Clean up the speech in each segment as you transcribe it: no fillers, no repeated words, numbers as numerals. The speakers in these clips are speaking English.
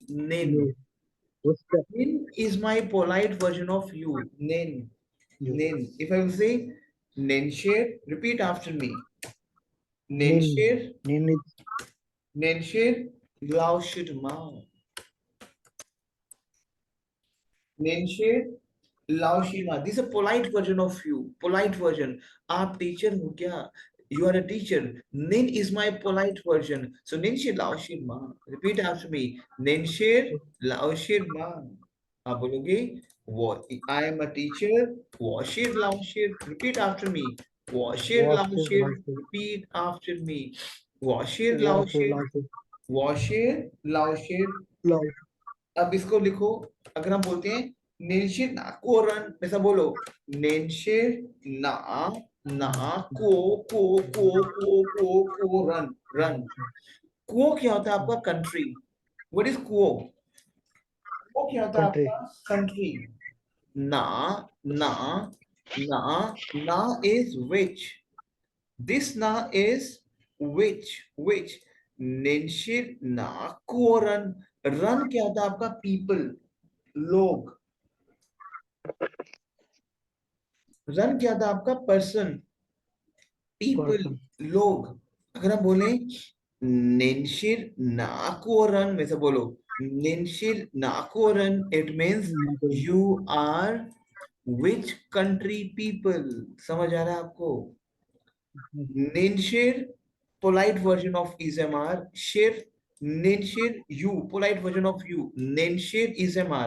Nin. Respect. Nin is my polite version of you. Nin. You. Nin. If I will say Nenshir, repeat after me. Nin. Nenshir, Nin is Nenshir, Laushidma. Nenshir, Laushima. This is a polite version of you. Polite version. आप teacher हो क्या? You are a teacher. Nin is my polite version. So Nenshir Laushima. Repeat after me. Nenshir Laushima. आप बोलोगे I am a teacher. Washir Laushir. Repeat after me. Washir wash it, Laushir. wash it, Repeat after me. Washir wash it, Laushir. wash it. Washir Laushir. Love. अब इसको लिखो अगर हम बोलते हैं नेंशिर ना को रन ऐसा बोलो नेंशिर ना ना को रन रन को क्या होता है आपका कंट्री व्हाट इज को क्या होता है Country. आपका कंट्री ना ना ना ना इज विच दिस ना इज which नेंशिर ना को रन रन क्या होता है आपका पीपल लोग रन क्या था आपका पर्सन पीपल Person. लोग अगर हम बोले नेंशिर नाकोरन में से बोलो नेंशिर नाकोरन it means you are which country people समझ आ रहा है आपको नेंशिर polite version of ismr shir nenshir you polite version of you nenshir ismr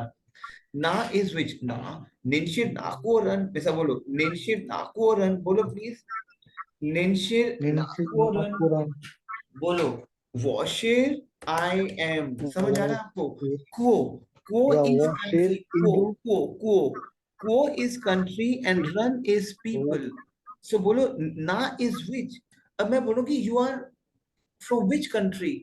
na is which na nenshir nakoran ऐसा बोलो nenshir nakoran बोलो please nenshir Ninsi nakoran Nakuran. बोलो washer I am समझ आ रहा है आपको Okay. को Yeah, is wash it country into को is country and run is what people so बोलो na is which अब मैं बोलूँ कि you are from which country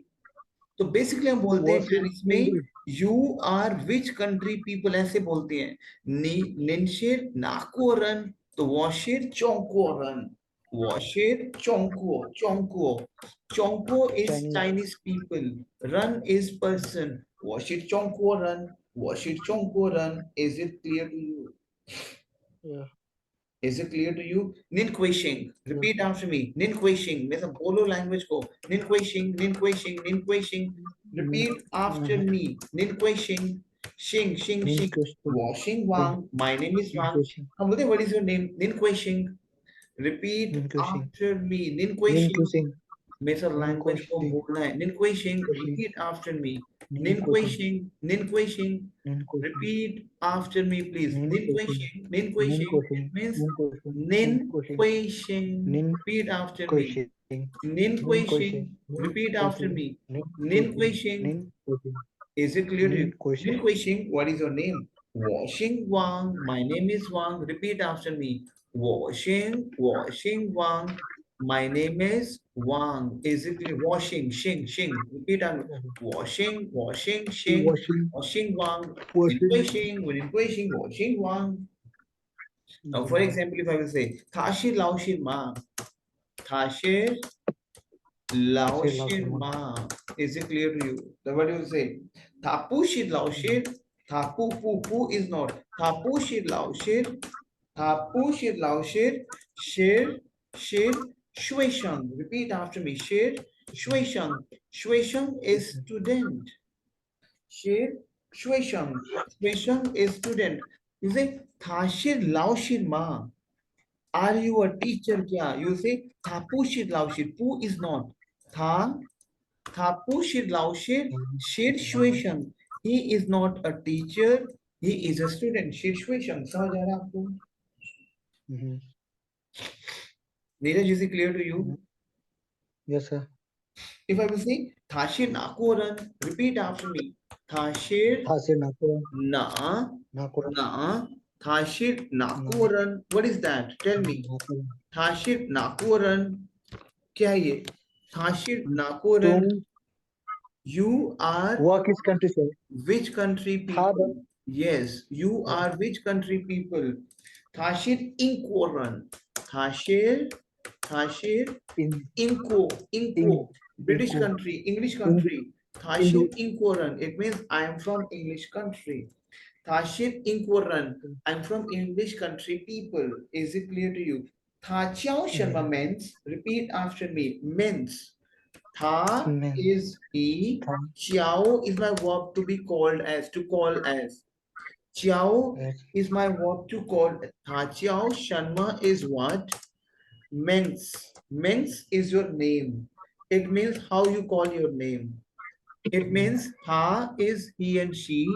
तो बेसिकली हम बोलते हैं wash it चाइनीज में into you are which country people ऐसे बोलते हैं निनशिर नाकोरन तो वॉशिर चोंकोरन वॉशिर चोंको चोंको चोंको इज Chinese. चाइनीज पीपल रन इज पर्सन वॉशिर चोंकोरन वॉशिर चोंकोरन is it clear to you Yeah, Is it clear to you? Ninquishing. yeah. Repeat after me. Ninquishing. Means a polo language ko. Ninquishing, ninquishing, ninquishing. Mm, Repeat after me. Ninquishing. Shing, shing, Nin shing. question. Washing Nin Wang. My name is Nin Wang. question. What is your name? Ninquishing. Repeat Nin question. after me. Nin Ninquishing. question. मेरा Nin language को question. बोलना है निनक्वेशिंग Question. Repeat after me Nin question. निनक्वेशिंग निनक्वेशिंग Nin question. repeat after me please Nin question. ninkweishing Nin ninkweishing it question. means Nin question. Nin question. ninkweishing Nin repeat after me question. Nin ninkweishing question. Nin repeat after question. me Nin question. ninkweishing Nin question. is it clear to you Nin question. ninkweishing what is your name washing wang my name is wang repeat after me washing wang my name is Wang. Is it clear? Washing, shing, shing. Repeat on shing, Washing. washing Wang. Washing. Washing, washing Wang. Now, for Yeah. example, if I will say, Tashi Laoshi Ma, Tashi Say love Laoshi someone. Ma. Is it clear to you? Then what do you say? Tapu Shid Laoshi, Tapu Pu is not. Tapu Shid Laoshi, Tapu Shid Laoshi, Shir, Shir, Shueshang. Repeat after me. Shir, Shueshang. Shueshang is student. Shir, Shueshang. Shueshang is student. You say, Thashir Laoshir Ma. Are you a teacher? Kya? You say, Thapu Shir Laoshir. Pu is not. Tha, Thapu Shir Laoshir, Shir Shueshang. He is not a teacher. He is a student. Shir Shueshang. समझ आ रहा है आपको? Mm-hmm. Neeraj, is it clear to you? Yes, sir. If I will say Thashir Nakoran, repeat after me. Thashir Thase Nakuran. Na Nakuran. Na Thashir Na. Nakoran. What is that? Tell me. Nakuran. Thashir Nakoran. क्या है ये? Thashir Nakoran. तुम You are वह किस country से which country था people? Yes, you are which country people? Thashir Inkoran. Thashir in Inko, in British इनको country, English in country. Thashir Inkoran, it means I am from English country. Thashir Inkoran, I'm from English country people. Is it clear to you? Thachiao Sharma means, repeat after me, means. Tha is he, Chiao is my verb to be called as, to call as. Chiao is my verb to call. Tha Chiao Sharma is what? Means. Means is your name. It means how you call your name. It means Ha is he and she.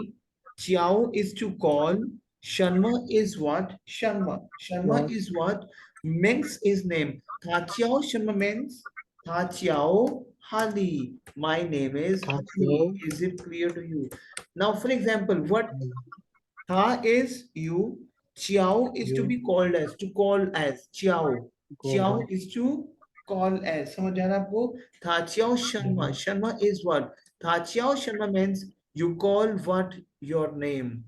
Chiao is to call. Sharma is what? Sharma. Sharma is what? Means is name. Tha Chiao Sharma means Tha Chiao Hali. My name is Hali. Is it clear to you? Now, for example, what Tha is you. Chiao is to be called as, to call as. Chiao. Chiao is to call as. समझ आ रहा है आपको? Tha Chiao Sharma. Sharma is what? Tha Chiao Sharma means you call what your name.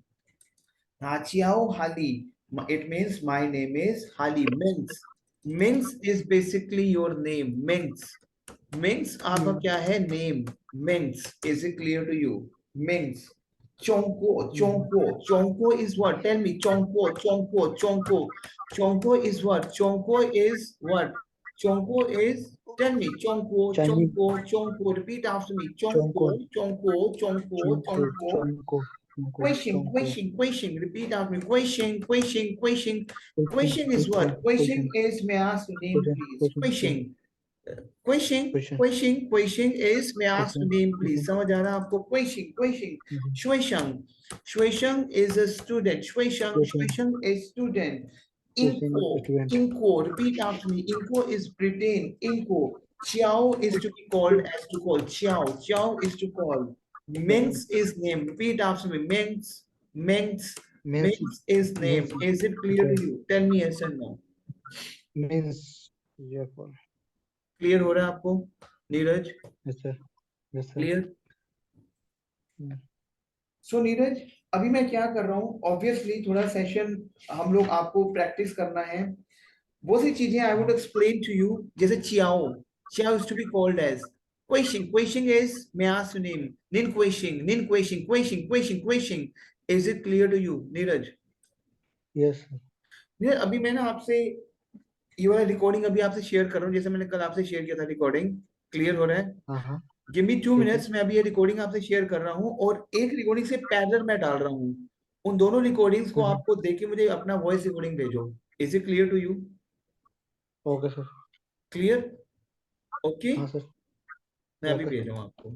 Tha Chiao Hali. It means my name is Hali. Means is basically your name. Means आपका क्या है? Name. Means. Is it clear to you? Means. Chongko is what? Tell me. Chongko is what? Chongko is what? Chongko is, tell me. Chongko. Repeat after me. Chongko. Question. Repeat after me. Question. Question is what? Question is, may I ask your name, please? Question is, may I ask your name, please? समझ आ रहा है आपको? Question. Shuishang is a student. Shuishang is student. Inko. Repeat after me. Inko is Britain. Inko. Chiao is to be called as to call. Chiao is to call. Mengs is name. Repeat after me. Mengs is name. Is it clear to you? Tell me yes or no. Clear हो रहा है आपको Neeraj? Clear? सो नीरज, अभी मैं क्या कर रहा हूँ, ऑब्वियसली थोड़ा सेशन हम लोग आपको प्रैक्टिस करना है. वो सी चीजें I would explain to you, जैसे चियाओ is to be called as question is may ask your name. निन question. Is it clear to you Neeraj? Yes. Neeraj, अभी मैं ना आपसे ये वाला रिकॉर्डिंग अभी आपसे शेयर कर रहा हूँ, जैसे मैंने कल आपसे शेयर किया था रिकॉर्डिंग. क्लियर हो रहा है? Give me 2 minutes. मैं अभी ये रिकॉर्डिंग आपसे शेयर कर रहा हूँ और एक रिकॉर्डिंग से पैरेलल मैं डाल रहा हूँ. उन दोनों रिकॉर्डिंग्स को आपको देख के मुझे अपना वॉइस रिकॉर्डिंग भेजो. Is it clear to you? Okay sir. Clear? Okay. हाँ सर. मैं अभी भेज रहा हूँ आपको.